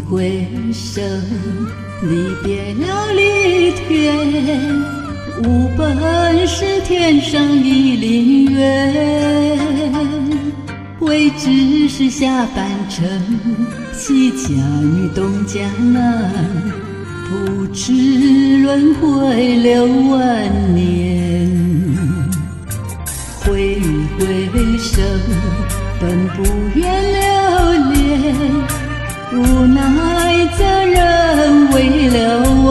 回首，离别了离天，无本是天上一林月，为只是下半程，西家女东家男，不知轮回6万年。挥挥手，本不愿留恋，无奈责任为了我，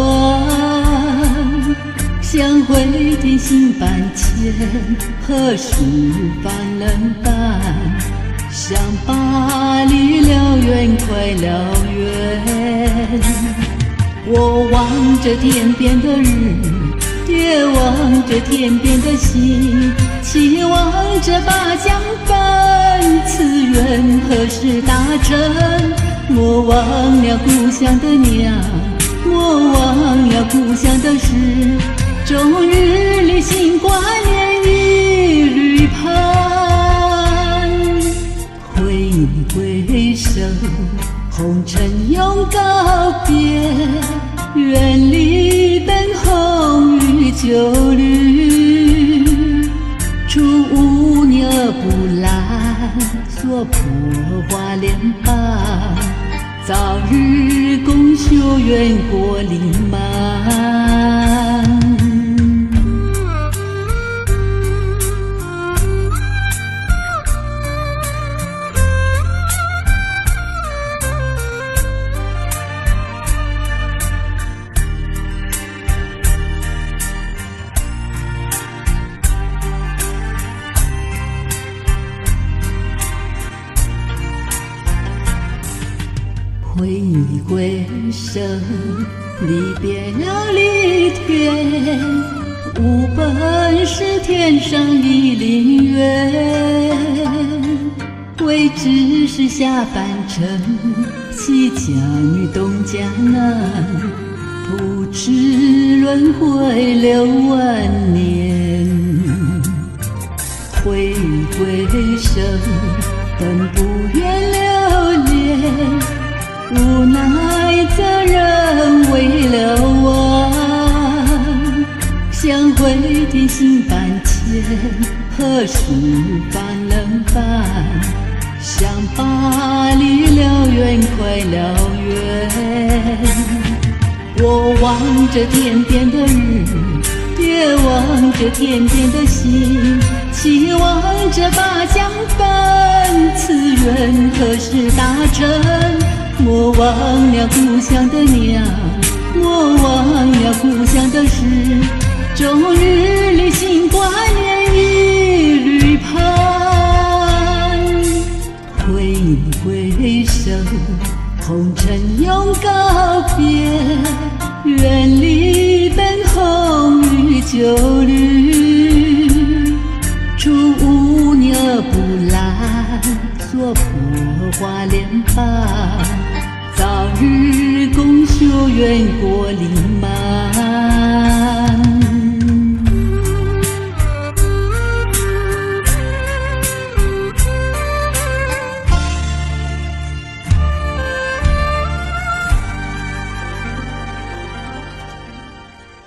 想回天心半牵，何时翻冷淡？想把离了远快了远。我望着天边的日，也望着天边的星，期望着把相伴，此缘何时达成？莫忘了故乡的娘，莫忘了故乡的事，终日里心挂念，一缕盼。挥挥手，红尘永告别，远离灯红与酒绿，出污泥而不烂，所破花莲瓣，早日共修远过林漫。挥挥手，离别了离天，无本是天上一林月，为只是下半程，西家女东家男，不知轮回6万年。挥挥手，本不愿留恋，无奈责任为了我，想回天心半牵，何时翻冷淡？想把离了远快了远。我望着天边的日，也望着天边的星，期望着把相伴，此缘何时达成？莫忘了故乡的娘，莫忘了故乡的事，终日里心挂念，一缕盼。挥挥手，红尘永告别，远离灯红与酒绿，出污泥而不烂，所破花莲瓣，早日共修远过林